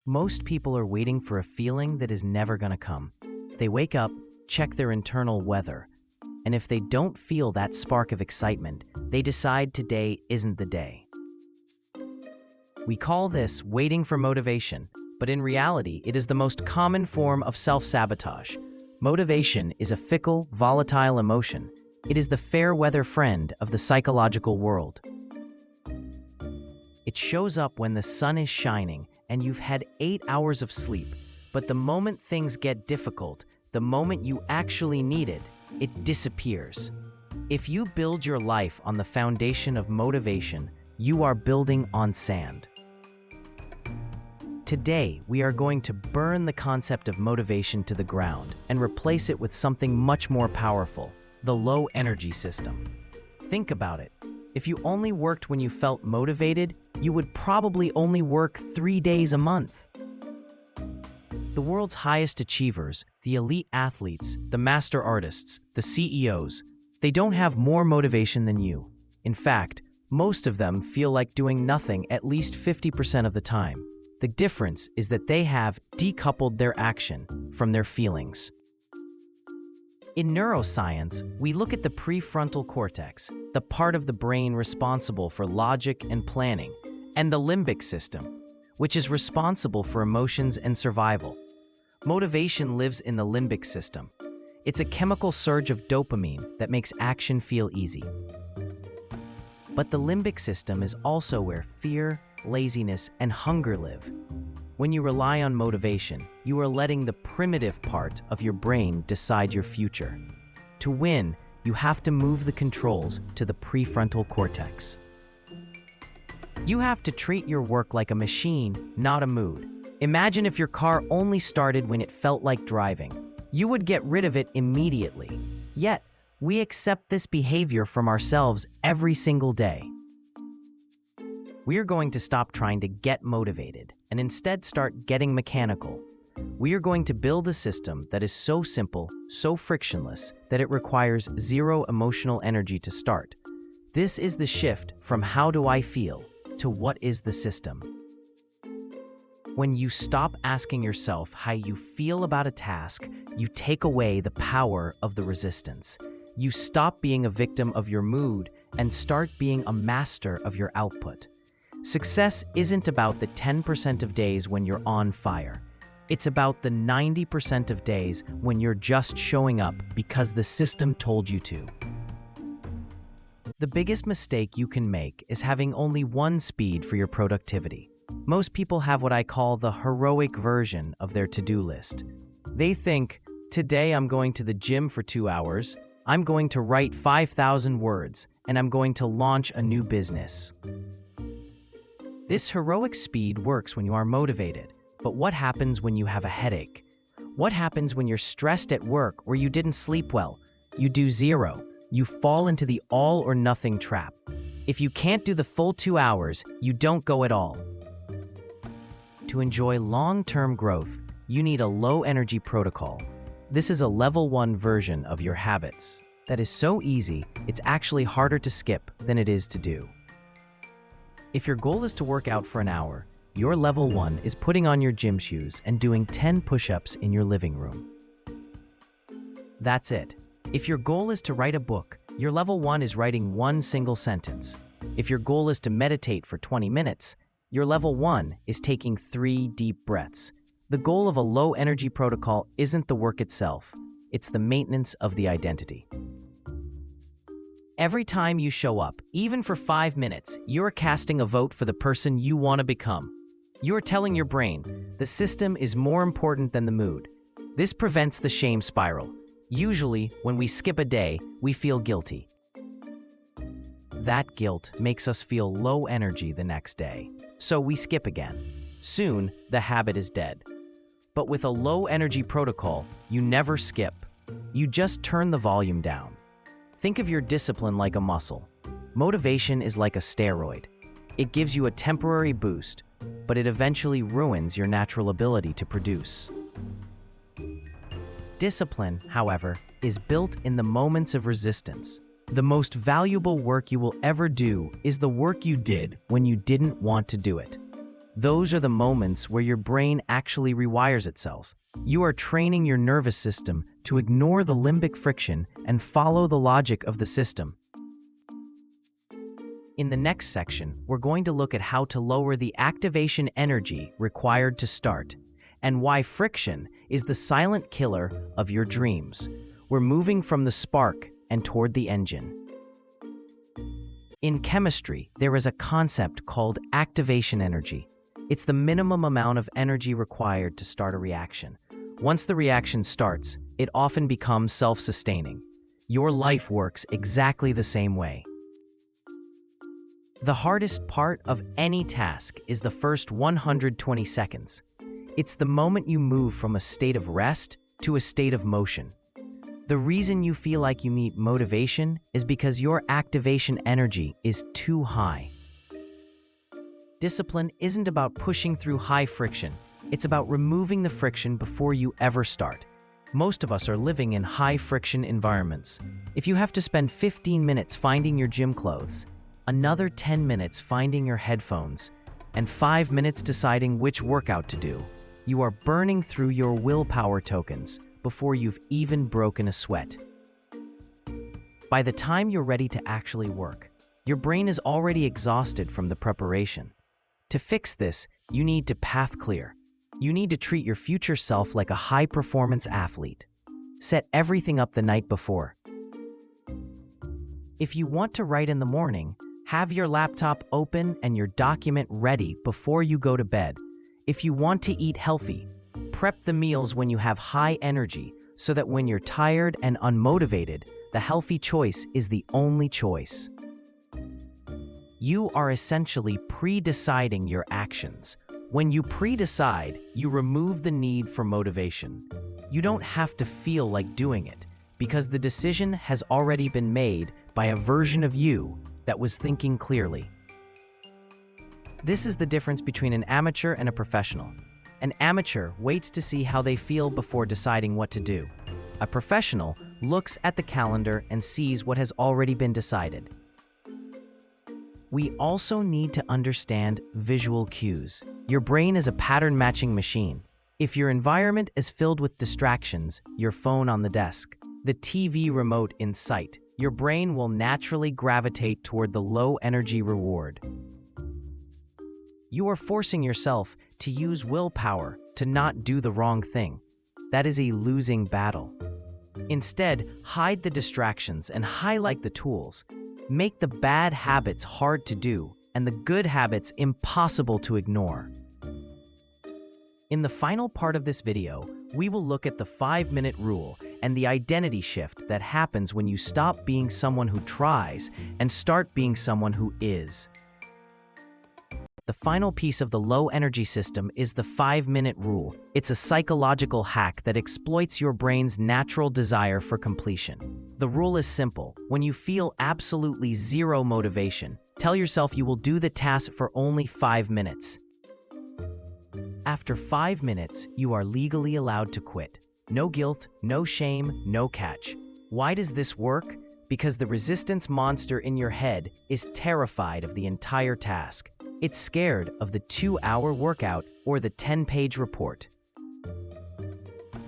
Most people are waiting for a feeling that is never going to come. They wake up, check their internal weather, and if they don't feel that spark of excitement, they decide today isn't the day. We call this waiting for motivation, but in reality, it is the most common form of self-sabotage. Motivation is a fickle, volatile emotion. It is the fair-weather friend of the psychological world. It shows up when the sun is shining and you've had 8 hours of sleep, but the moment things get difficult, the moment you actually need it, it disappears. If you build your life on the foundation of motivation, you are building on sand. Today, we are going to burn the concept of motivation to the ground and replace it with something much more powerful, the low-energy system. Think about it. If you only worked when you felt motivated, you would probably only work 3 days a month. The world's highest achievers, the elite athletes, the master artists, the CEOs, they don't have more motivation than you. In fact, most of them feel like doing nothing at least 50% of the time. The difference is that they have decoupled their action from their feelings. In neuroscience, we look at the prefrontal cortex, the part of the brain responsible for logic and planning, and the limbic system, which is responsible for emotions and survival. Motivation lives in the limbic system. It's a chemical surge of dopamine that makes action feel easy. But the limbic system is also where fear, laziness, and hunger live. When you rely on motivation, you are letting the primitive part of your brain decide your future. To win, you have to move the controls to the prefrontal cortex. You have to treat your work like a machine, not a mood. Imagine if your car only started when it felt like driving. You would get rid of it immediately. Yet, we accept this behavior from ourselves every single day. We are going to stop trying to get motivated and instead start getting mechanical. We are going to build a system that is so simple, so frictionless, that it requires zero emotional energy to start. This is the shift from how do I feel to what is the system. When you stop asking yourself how you feel about a task, you take away the power of the resistance. You stop being a victim of your mood and start being a master of your output. Success isn't about the 10% of days when you're on fire. It's about the 90% of days when you're just showing up because the system told you to. The biggest mistake you can make is having only one speed for your productivity. Most people have what I call the heroic version of their to-do list. They think, today I'm going to the gym for 2 hours, I'm going to write 5,000 words, and I'm going to launch a new business. This heroic speed works when you are motivated, but what happens when you have a headache? What happens when you're stressed at work or you didn't sleep well? You do zero. You fall into the all or nothing trap. If you can't do the full 2 hours, you don't go at all. To enjoy long-term growth, you need a low-energy protocol. This is a level 1 version of your habits. That is so easy, it's actually harder to skip than it is to do. If your goal is to work out for an hour, your level 1 is putting on your gym shoes and doing 10 push-ups in your living room. That's it. If your goal is to write a book, your level 1 is writing 1 single sentence. If your goal is to meditate for 20 minutes, your level 1 is taking 3 deep breaths. The goal of a low-energy protocol isn't the work itself, it's the maintenance of the identity. Every time you show up, even for 5 minutes, you're casting a vote for the person you want to become. You're telling your brain, the system is more important than the mood. This prevents the shame spiral. Usually, when we skip a day, we feel guilty. That guilt makes us feel low energy the next day, so we skip again. Soon, the habit is dead. But with a low-energy protocol, you never skip. You just turn the volume down. Think of your discipline like a muscle. Motivation is like a steroid. It gives you a temporary boost, but it eventually ruins your natural ability to produce. Discipline, however, is built in the moments of resistance. The most valuable work you will ever do is the work you did when you didn't want to do it. Those are the moments where your brain actually rewires itself. You are training your nervous system to ignore the limbic friction and follow the logic of the system. In the next section, we're going to look at how to lower the activation energy required to start, and why friction is the silent killer of your dreams. We're moving from the spark and toward the engine. In chemistry, there is a concept called activation energy. It's the minimum amount of energy required to start a reaction. Once the reaction starts, it often becomes self-sustaining. Your life works exactly the same way. The hardest part of any task is the first 120 seconds. It's the moment you move from a state of rest to a state of motion. The reason you feel like you need motivation is because your activation energy is too high. Discipline isn't about pushing through high friction. It's about removing the friction before you ever start. Most of us are living in high-friction environments. If you have to spend 15 minutes finding your gym clothes, another 10 minutes finding your headphones, and 5 minutes deciding which workout to do, you are burning through your willpower tokens before you've even broken a sweat. By the time you're ready to actually work, your brain is already exhausted from the preparation. To fix this, you need to path clear. You need to treat your future self like a high-performance athlete. Set everything up the night before. If you want to write in the morning, have your laptop open and your document ready before you go to bed. If you want to eat healthy, prep the meals when you have high energy so that when you're tired and unmotivated, the healthy choice is the only choice. You are essentially pre-deciding your actions. When you pre-decide, you remove the need for motivation. You don't have to feel like doing it because the decision has already been made by a version of you that was thinking clearly. This is the difference between an amateur and a professional. An amateur waits to see how they feel before deciding what to do. A professional looks at the calendar and sees what has already been decided. We also need to understand visual cues. Your brain is a pattern-matching machine. If your environment is filled with distractions, your phone on the desk, the TV remote in sight, your brain will naturally gravitate toward the low-energy reward. You are forcing yourself to use willpower to not do the wrong thing. That is a losing battle. Instead, hide the distractions and highlight the tools. Make the bad habits hard to do and the good habits impossible to ignore. In the final part of this video, we will look at the 5-minute rule and the identity shift that happens when you stop being someone who tries and start being someone who is. The final piece of the low-energy system is the 5-minute rule. It's a psychological hack that exploits your brain's natural desire for completion. The rule is simple. When you feel absolutely zero motivation, tell yourself you will do the task for only 5 minutes. After 5 minutes, you are legally allowed to quit. No guilt, no shame, no catch. Why does this work? Because the resistance monster in your head is terrified of the entire task. It's scared of the 2-hour workout or the 10-page report.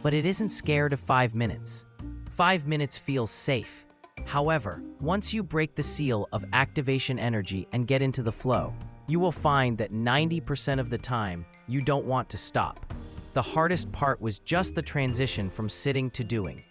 But it isn't scared of 5 minutes. 5 minutes feels safe. However, once you break the seal of activation energy and get into the flow, you will find that 90% of the time, you don't want to stop. The hardest part was just the transition from sitting to doing.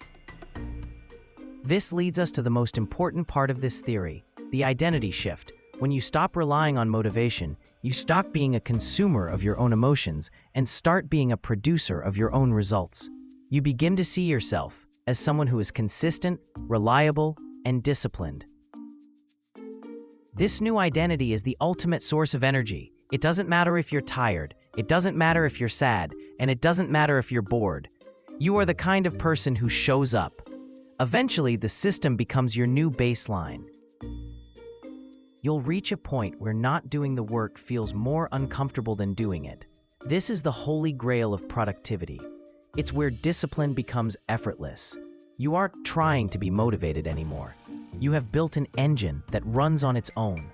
This leads us to the most important part of this theory, the identity shift. When you stop relying on motivation, you stop being a consumer of your own emotions and start being a producer of your own results. You begin to see yourself as someone who is consistent, reliable, and disciplined. This new identity is the ultimate source of energy. It doesn't matter if you're tired, it doesn't matter if you're sad, and it doesn't matter if you're bored. You are the kind of person who shows up. Eventually, the system becomes your new baseline. You'll reach a point where not doing the work feels more uncomfortable than doing it. This is the holy grail of productivity. It's where discipline becomes effortless. You aren't trying to be motivated anymore. You have built an engine that runs on its own.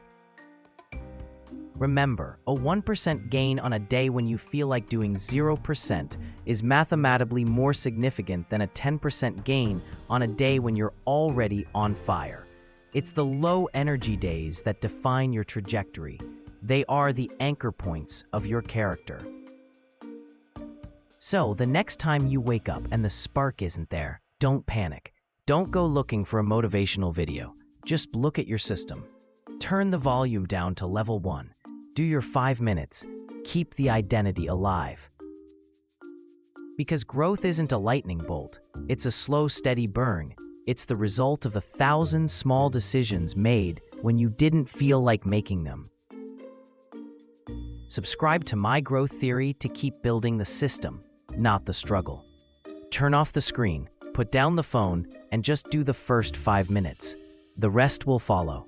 Remember, a 1% gain on a day when you feel like doing 0% is mathematically more significant than a 10% gain on a day when you're already on fire. It's the low energy days that define your trajectory. They are the anchor points of your character. So, the next time you wake up and the spark isn't there, don't panic. Don't go looking for a motivational video. Just look at your system. Turn the volume down to level 1. Do your 5 minutes. Keep the identity alive. Because growth isn't a lightning bolt. It's a slow, steady burn. It's the result of 1,000 small decisions made when you didn't feel like making them. Subscribe to my growth theory to keep building the system, not the struggle. Turn off the screen, put down the phone, and just do the first 5 minutes. The rest will follow.